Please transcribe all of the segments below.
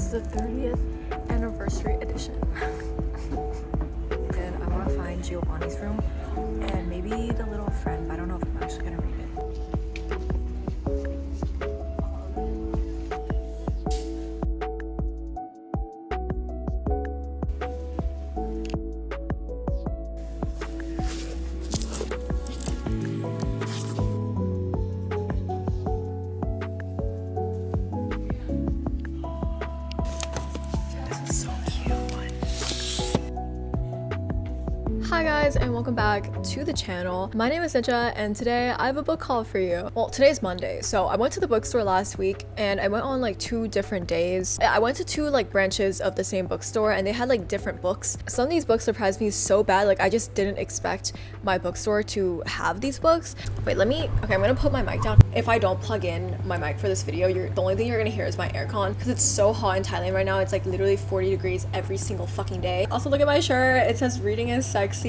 is the 30th anniversary edition. And I want to find Giovanni's room and maybe the little friend, but I don't know if I'm actually gonna read it. Hi guys, and welcome back to the channel. My name is Ninja, and today I have a book haul for you. Well, today's Monday, so I went to the bookstore last week and I went on like 2 different days. I went to 2 like branches of the same bookstore and they had like different books. Some of these books surprised me so bad, like I just didn't expect my bookstore to have these books. Wait, okay, I'm gonna put my mic down. If I don't plug in my mic for this video, the only thing you're gonna hear is my aircon because it's so hot in Thailand right now. It's like literally 40 degrees every single fucking day. Also, look at my shirt. It says reading is sexy.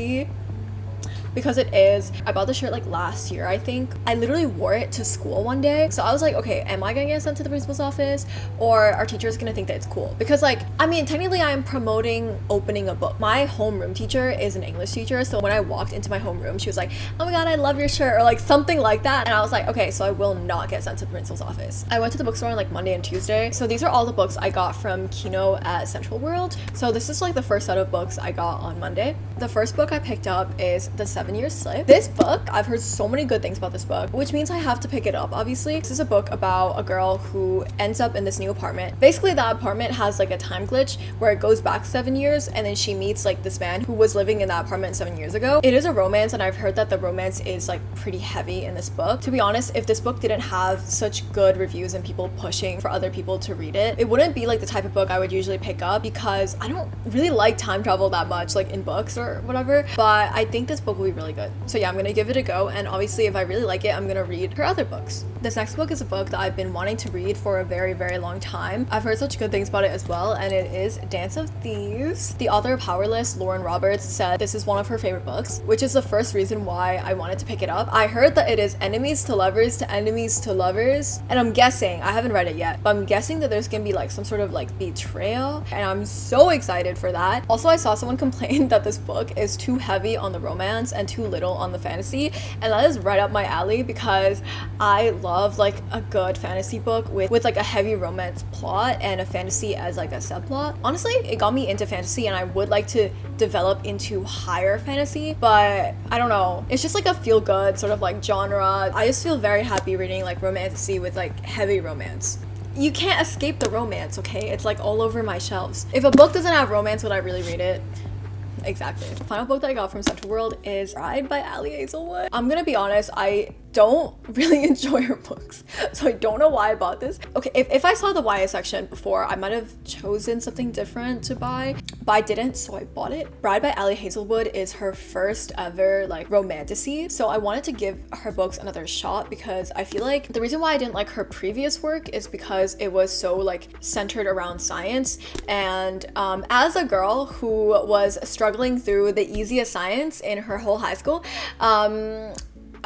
Because it is. I bought the shirt like last year, I think. I literally wore it to school one day. So I was like, okay, am I gonna get sent to the principal's office or are teachers gonna think that it's cool? Because like, I mean, technically I'm promoting opening a book. My homeroom teacher is an English teacher. So when I walked into my homeroom, she was like, oh my God, I love your shirt, or like something like that. And I was like, okay, so I will not get sent to the principal's office. I went to the bookstore on like Monday and Tuesday. So these are all the books I got from Kino at Central World. So this is like the first set of books I got on Monday. The first book I picked up is The 7-Year Slave. This book, I've heard so many good things about this book, which means I have to pick it up, obviously. This is a book about a girl who ends up in this new apartment. Basically, that apartment has like a time glitch where it goes back 7 years and then she meets like this man who was living in that apartment 7 years ago. It is a romance and I've heard that the romance is like pretty heavy in this book. To be honest, if this book didn't have such good reviews and people pushing for other people to read it, it wouldn't be like the type of book I would usually pick up because I don't really like time travel that much, like in books or whatever, but I think this book will be really good. So yeah, I'm gonna give it a go, and obviously if I really like it, I'm gonna read her other books. This next book is a book that I've been wanting to read for a very, very long time. I've heard such good things about it as well, and it is Dance of Thieves. The author of Powerless, Lauren Roberts, said this is one of her favorite books, which is the first reason why I wanted to pick it up. I heard that it is enemies to lovers to enemies to lovers, and I'm guessing, I haven't read it yet, but I'm guessing that there's gonna be like some sort of like betrayal, and I'm so excited for that. Also, I saw someone complain that this book is too heavy on the romance and too little on the fantasy, and that is right up my alley because I love like a good fantasy book with like a heavy romance plot and a fantasy as like a subplot. Honestly, it got me into fantasy and I would like to develop into higher fantasy, but I don't know, it's just like a feel good sort of like genre. I just feel very happy reading like romantasy with like heavy romance. You can't escape the romance, okay? It's like all over my shelves. If a book doesn't have romance, would I really read it? Exactly. The final book that I got from Central World is Bride by Ali Hazelwood. I'm gonna be honest, I don't really enjoy her books, so I don't know why I bought this. Okay, if I saw the YA section before, I might have chosen something different to buy, but I didn't, so I bought it. Bride by Ali Hazelwood is her first ever like romantasy, so I wanted to give her books another shot because I feel like the reason why I didn't like her previous work is because it was so like centered around science, and as a girl who was struggling through the easiest science in her whole high school,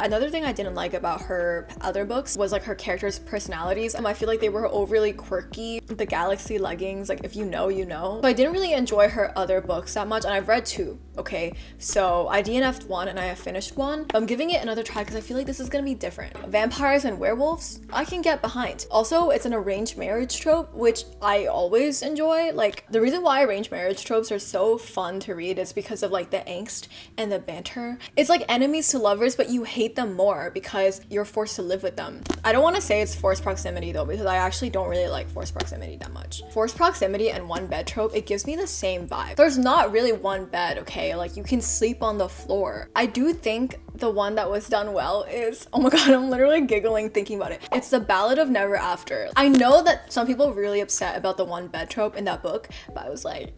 another thing I didn't like about her other books was like her characters' personalities, and I feel like they were overly quirky. The galaxy leggings, like if you know, you know. So I didn't really enjoy her other books that much, and I've read 2, okay? So I DNF'd 1 and I have finished 1. But I'm giving it another try because I feel like this is gonna be different. Vampires and werewolves, I can get behind. Also, it's an arranged marriage trope, which I always enjoy. Like, the reason why arranged marriage tropes are so fun to read is because of like the angst and the banter. It's like enemies to lovers, but you hate them more because you're forced to live with them. I don't want to say it's forced proximity though, because I actually don't really like forced proximity that much. Forced proximity and one bed trope, it gives me the same vibe. There's not really one bed, okay? Like you can sleep on the floor. I do think the one that was done well is, oh my God, I'm literally giggling thinking about it. It's The Ballad of Never After. I know that some people are really upset about the one bed trope in that book, but I was like,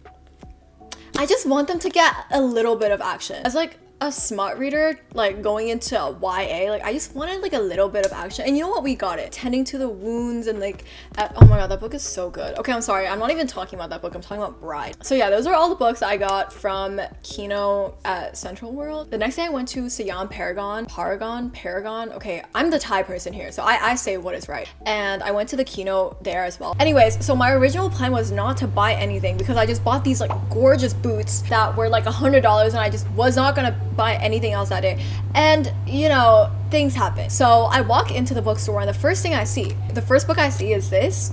I just want them to get a little bit of action. As like a smart reader, like going into YA. Like I just wanted like a little bit of action, and you know what, we got it. Tending to the wounds and like oh my god, that book is so good. Okay, I'm sorry, I'm not even talking about that book, I'm talking about Bride. So yeah, those are all the books I got from Kino at Central World. The next day I went to Siam Paragon. Okay, I'm the Thai person here, so I say what is right, and I went to the Kino there as well. Anyways, so my original plan was not to buy anything because I just bought these like gorgeous boots that were like $100, and I just was not gonna buy anything else that day. And you know, things happen. So I walk into the bookstore, and the first book I see is this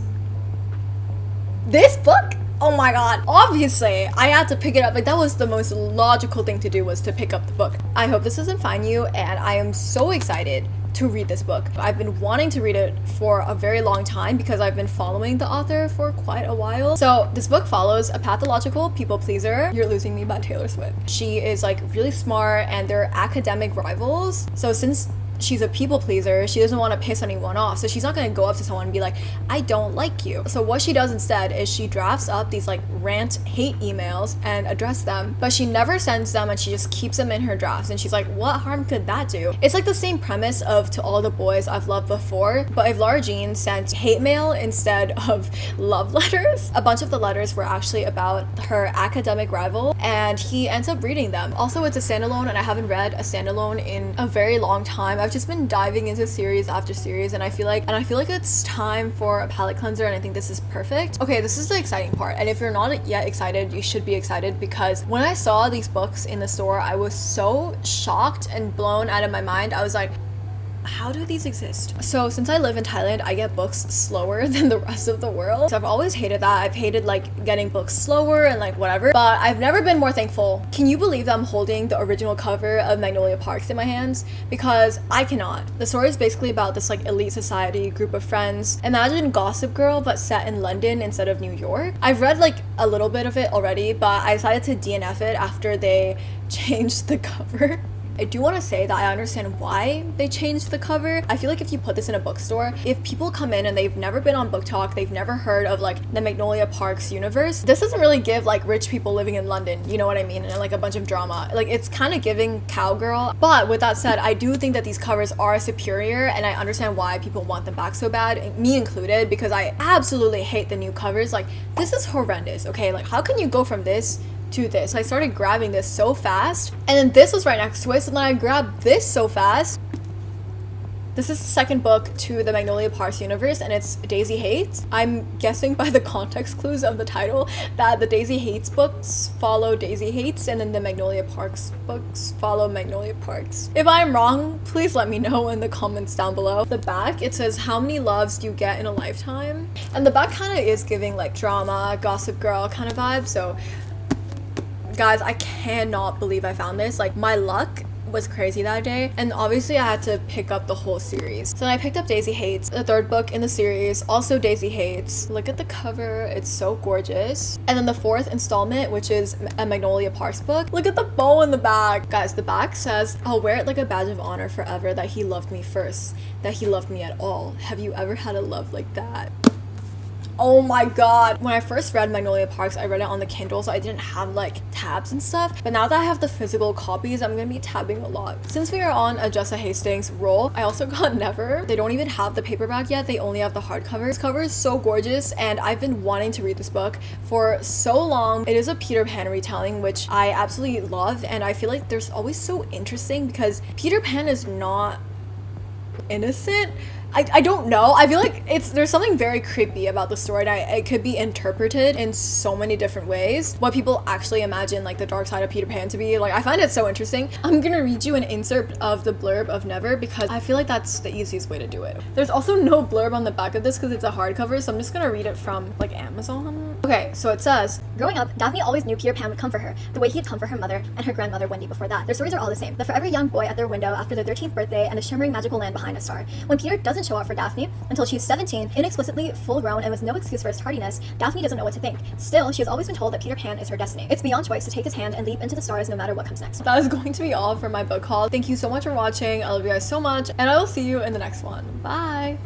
book. Oh my god, obviously I had to pick it up. Like that was the most logical thing to do, was to pick up the book. I hope this doesn't find you, and I am so excited to read this book. I've been wanting to read it for a very long time because I've been following the author for quite a while. So this book follows a pathological people pleaser. You're Losing Me by Taylor Swift. She is like really smart, and they're academic rivals. So since she's a people pleaser, she doesn't want to piss anyone off, so she's not going to go up to someone and be like, I don't like you. So what she does instead is she drafts up these like rant hate emails and address them, but she never sends them, and she just keeps them in her drafts, and she's like, what harm could that do? It's like the same premise of To All the Boys I've Loved Before, but if Lara Jean sent hate mail instead of love letters. A bunch of the letters were actually about her academic rival, and he ends up reading them. Also, it's a standalone, and I haven't read a standalone in a very long time. I've just been diving into series after series, and I feel like it's time for a palette cleanser, and I think this is perfect. Okay, this is the exciting part, and if you're not yet excited, you should be excited, because when I saw these books in the store, I was so shocked and blown out of my mind. I was like, how do these exist? So since I live in Thailand, I get books slower than the rest of the world. So I've always hated that. I've hated like getting books slower and like whatever, but I've never been more thankful. Can you believe that I'm holding the original cover of Magnolia Parks in my hands? Because I cannot. The story is basically about this like elite society group of friends. Imagine Gossip Girl, but set in London instead of New York. I've read like a little bit of it already, but I decided to DNF it after they changed the cover. I do want to say that I understand why they changed the cover. I feel like if you put this in a bookstore, if people come in and they've never been on Book Talk, they've never heard of like the Magnolia Parks universe, this doesn't really give like rich people living in London, you know what I mean, and like a bunch of drama. Like it's kind of giving Cowgirl. But with that said, I do think that these covers are superior, and I understand why people want them back so bad, me included, because I absolutely hate the new covers. Like this is horrendous, okay? Like how can you go from this to this? I started grabbing this so fast, and then this was right next to it, so then I grabbed this so fast. This is the second book to the Magnolia Parks universe, and it's Daisy Hates. I'm guessing by the context clues of the title that the Daisy Hates books follow Daisy Hates, and then the Magnolia Parks books follow Magnolia Parks. If I'm wrong, please let me know in the comments down below. The back, it says, how many loves do you get in a lifetime? And the back kind of is giving like drama, Gossip Girl kind of vibe. So guys, I cannot believe I found this. Like my luck was crazy that day, and obviously I had to pick up the whole series. So then I picked up Daisy Hates, the third book in the series, also Daisy Hates. Look at the cover, it's so gorgeous. And then the fourth installment, which is a Magnolia Parks book. Look at the bow in the back. Guys, the back says, I'll wear it like a badge of honor forever that he loved me first, that he loved me at all. Have you ever had a love like that? Oh my god. When I first read Magnolia Parks, I read it on the Kindle, so I didn't have like tabs and stuff. But now that I have the physical copies, I'm gonna be tabbing a lot. Since we are on a Jessa Hastings roll, I also got Never. They don't even have the paperback yet, they only have the hardcover. This cover is so gorgeous, and I've been wanting to read this book for so long. It is a Peter Pan retelling, which I absolutely love, and I feel like there's always so interesting because Peter Pan is not innocent. I don't know. I feel like there's something very creepy about the story that it could be interpreted in so many different ways. What people actually imagine like the dark side of Peter Pan to be. Like I find it so interesting. I'm gonna read you an excerpt of the blurb of Never because I feel like that's the easiest way to do it. There's also no blurb on the back of this because it's a hardcover, so I'm just gonna read it from like Amazon. Okay, so it says, growing up, Daphne always knew Peter Pan would come for her, the way he'd come for her mother and her grandmother Wendy before that. Their stories are all the same. The forever young boy at their window after their 13th birthday and the shimmering magical land behind a star. When Peter doesn't show up for Daphne until she's 17, inexplicably full grown and with no excuse for his tardiness, Daphne doesn't know what to think. Still, she has always been told that Peter Pan is her destiny. It's beyond choice to take his hand and leap into the stars no matter what comes next. That is going to be all for my book haul. Thank you so much for watching. I love you guys so much, and I will see you in the next one. Bye!